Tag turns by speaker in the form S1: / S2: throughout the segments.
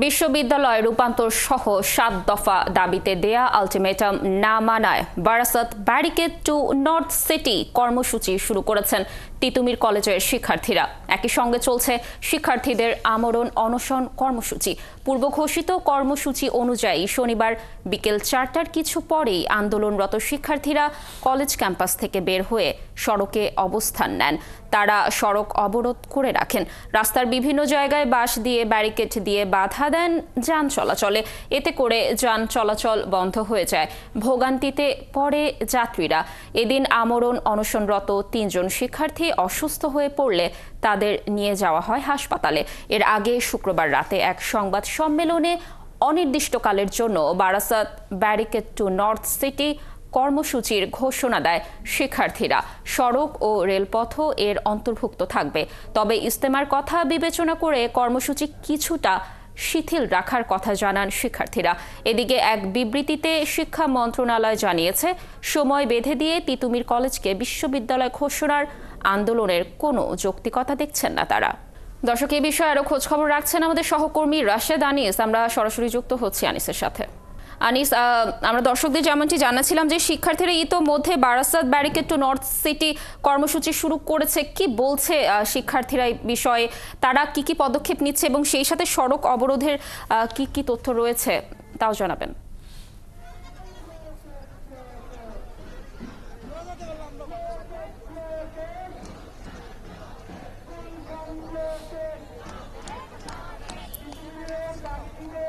S1: বিশ্ববিদ্যালয় রূপান্তর সহ ৭ দফা দাবিতে দেয়া আলটিমেটাম না মানায় Barasat barricade two north city কর্মসূচি শুরু করেছেন তিতুমির কলেজের শিক্ষার্থীরা। একই সঙ্গে চলছে শিক্ষার্থীদের আমরণ অনশন কর্মসূচি। পূর্ব ঘোষিত কর্মসূচি অনুযায়ী শনিবার বিকেল ৪টার কিছু পরেই আন্দোলনরত শিক্ষার্থীরা কলেজ ক্যাম্পাস থেকে বের হয়ে সড়কে অবস্থান নেন। তারা সড়ক অবরোধ করে রাখেন। রাস্তার বিভিন্ন জায়গায় বাঁশ দিয়ে ব্যারিকেড দিয়ে বাধা দেন যান চলাচলে। এতে করে যান চলাচল বন্ধ হয়ে যায়। ভোগান্তিতে পড়ে যাত্রীরা। এদিন আমরণ অনশনরত ৩ জন শিক্ষার্থী অসুস্থ হয়ে পড়লে তাদের নিয়ে যাওয়া হয় হাসপাতালে। এর আগে শুক্রবার রাতে এক সংবাদ সম্মেলনে অনির্দিষ্টকালের জন্য Barasat barricade two north city কর্মসূচির ঘোষণা দেয় শিক্ষার্থীরা। সড়ক ও রেলপথও এর অন্তর্ভুক্ত থাকবে। তবে ইজতেমার কথা বিবেচনা করে কর্মসূচি কিছুটা শিথিল রাখার কথা জানান শিক্ষার্থীরা। এদিকে এক বিবৃতিতে শিক্ষা মন্ত্রণালয় জানিয়েছে, সময় বেঁধে দিয়ে তিতুমির কলেজকে বিশ্ববিদ্যালয় ঘোষণার আন্দোলনের কোনো যৌক্তিকতা দেখছেন না তারা। দর্শক, এই বিষয়ে আরও খোঁজখবর রাখছেন আমাদের সহকর্মী রাশেদ আনিস। আমরা সরাসরি যুক্ত হচ্ছি আনিসের সাথে। আনিস, আমরা দর্শকদের যেমনটি জানাচ্ছিলাম যে শিক্ষার্থীরা ইতোমধ্যে Barasat barricade two north city কর্মসূচি শুরু করেছে। কি বলছে শিক্ষার্থীরা এই বিষয়ে? তারা কি কি পদক্ষেপ নিচ্ছে এবং সেই সাথে সড়ক অবরোধের কি কি তথ্য রয়েছে তাও জানাবেন।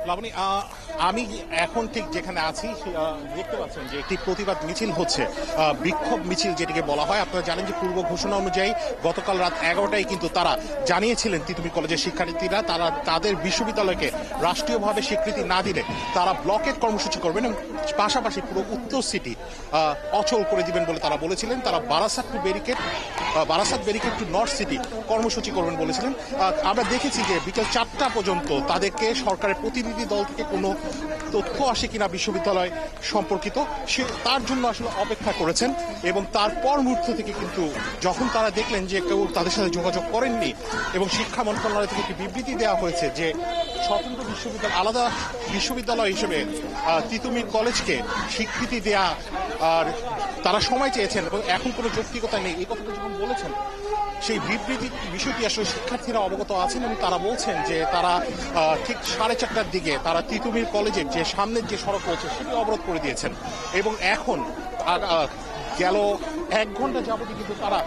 S2: লাবণী, আমি এখন ঠিক যেখানে আছি দেখতে পাচ্ছেন যে একটি প্রতিবাদ মিছিল হচ্ছে, বিক্ষোভ মিছিল যেটিকে বলা হয়। আপনারা জানেন যে পূর্ব ঘোষণা অনুযায়ী গতকাল রাত 11টায় কিন্তু তারা জানিয়েছিলেন তিতুমির কলেজের শিক্ষার্থীরা তারা তাদের বিশ্ববিদ্যালয়কে রাষ্ট্রীয়ভাবে স্বীকৃতি না দিলে তারা ব্লকেট কর্মসূচি করবেন এবং পাশাপাশি পুরো উত্তর সিটি অচল করে দিবেন বলে তারা বলেছিলেন। তারা Barasat barricade two north city কর্মসূচি করবেন বলেছিলেন। আমরা দেখেছি যে বিকেল 4টা পর্যন্ত তাদেরকে সরকারের প্রতিনিধি দল থেকে কোনো তথ্য আসে কিনা বিশ্ববিদ্যালয় সম্পর্কিত তার জন্য আসলে অপেক্ষা করেছেন এবং তারপর মুহূর্ত থেকে কিন্তু যখন তারা দেখলেন যে কেউ তাদের সাথে যোগাযোগ করেননি এবং শিক্ষা মন্ত্রণালয় থেকে একটি বিবৃতি দেওয়া হয়েছে যে স্বতন্ত্র বিশ্ববিদ্যালয় আলাদা বিশ্ববিদ্যালয় হিসেবে তিতুমির কলেজকে স্বীকৃতি দেয়া আর তারা সময় চেয়েছেন এবং এখন কোনো যৌক্তিকতা নেই, এই কথাটা যখন বলেছেন সেই বিবৃতি বিষয়টি আসলে শিক্ষার্থীরা অবগত আছেন এবং তারা বলছেন যে তারা ঠিক 4:30টার দিকে তারা তিতুমির কলেজের যে সামনের যে সড়ক রয়েছে সেটি অবরোধ করে দিয়েছেন এবং এখন গেল 1 ঘন্টা যাবতীয় কিন্তু তারা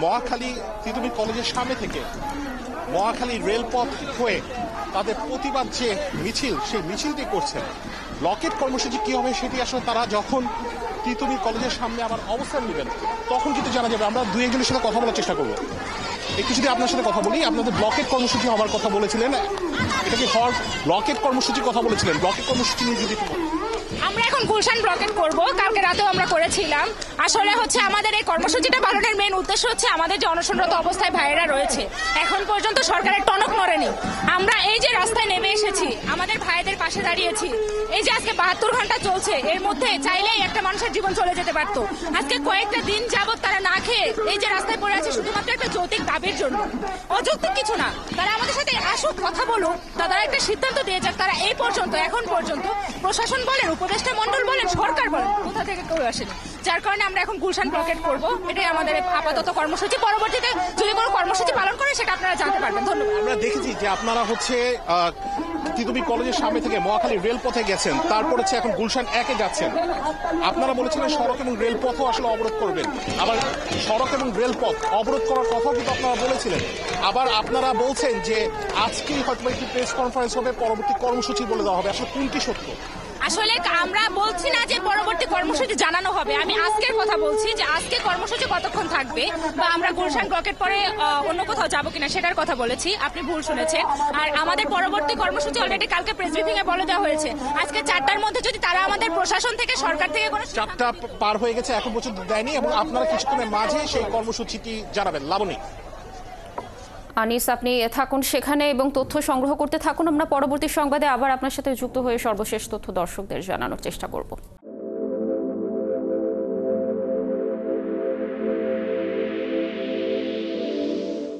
S2: মহাখালী তিতুমির কলেজের সামনে থেকে মহাখালী রেলপথ হয়ে তাদের প্রতিবাদ যে মিছিল সেই মিছিলটি করছেন। ব্লকেট কর্মসূচি কি হবে সেটি আসলে তারা যখন তিতুমির কলেজের সামনে আবার অবস্থান নেবেন তখন কিন্তু জানা যাবে। আমরা 2-1 জনের সাথে কথা বলার চেষ্টা করব। একটু যদি আপনার সাথে কথা বলি, আপনাদের ব্লকেট কর্মসূচি হওয়ার কথা বলেছিলেন, এটা কি ব্লকেট কর্মসূচির কথা বলেছিলেন? ব্লকেট কর্মসূচি নিয়ে যদি
S3: আমরা এখন গুলশান ব্লকেট করব, কালকে রাতেও আমরা করেছিলাম। আসলে হচ্ছে আমাদের এই কর্মসূচিটা পালনের মেন উদ্দেশ্য হচ্ছে আমাদের যে অনশনরত অবস্থায় ভাইয়েরা রয়েছে এখন পর্যন্ত সরকারের টনক নড়েনি। আমরা এই যে রাস্তায় নেমে এসেছি, আমাদের ভাইদের পাশে দাঁড়িয়েছি। এই যে আজকে 72 ঘন্টা চলছে, এর মধ্যে চাইলেই একটা মানুষের জীবন চলে যেতে পারতো। আজকে কয়েকটা দিন যাবত তারা না খেয়ে এই যে রাস্তায় পড়ে আছে শুধুমাত্র একটা যৌক্তিক দাবির জন্য। অযৌক্তিক কিছু না, তারা আমাদের সাথে আসুক, কথা বলুক, তারা একটা সিদ্ধান্ত দিয়ে যাক। তারা এই পর্যন্ত এখন পর্যন্ত প্রশাসন বলেন, উপদেষ্টা মন্ডল বলেন, সরকার বলেন, কোথা থেকে কেউ আসেনি। যার কারণে আমরা এখন গুলশান ব্লকেট করব। এটাই আমাদের আপাতত কর্মসূচি। পরবর্তীতে যদি কোনো কর্মসূচি পালন করে সেটা আপনারা জানতে পারবেন। ধন্যবাদ।
S2: আমরা দেখেছি যে আপনারা হচ্ছে তিতুমির কলেজের সামনে থেকে মহাখালী রেলপথে গেছেন, তারপর হচ্ছে এখন গুলশান 1-এ যাচ্ছেন। আপনারা বলেছিলেন সড়ক এবং রেলপথও আসলে অবরোধ করবেন, আবার সড়ক এবং রেলপথ অবরোধ করার কথাও কিন্তু আপনারা বলেছিলেন। আবার আপনারা বলছেন যে আজকেই হয়তো একটি প্রেস কনফারেন্স হবে, পরবর্তী কর্মসূচি বলে দেওয়া হবে। আসলে কোনটি সত্য?
S3: আসলে আমরা বলছি না যে পরবর্তী কর্মসূচি জানানো হবে, আমি আজকের কথা বলছি যে আজকে কর্মসূচি কতক্ষণ থাকবে বা আমরা গুলশান ব্লকেট পরে অন্য কোথাও যাবো কিনা সেটার কথা বলেছি। আপনি ভুল শুনেছেন। আর আমাদের পরবর্তী কর্মসূচি অলরেডি কালকে প্রেস ব্রিফিং এ বলে দেওয়া হয়েছে। আজকে 4টার মধ্যে যদি তারা আমাদের প্রশাসন থেকে সরকার থেকে কোনো
S2: 4টা পার হয়ে গেছে, এখন পর্যন্ত দেয়নি এবং আপনারা কিছুক্ষণের মাঝে সেই কর্মসূচিটি জানাবেন। লাবণী।
S1: আনিস, আপনি থাকুন সেখানে এবং তথ্য সংগ্রহ করতে থাকুন। আমরা পরবর্তী সংবাদে আবার আপনার সাথে যুক্ত হয়ে সর্বশেষ তথ্য দর্শকদের জানানোর চেষ্টা করব।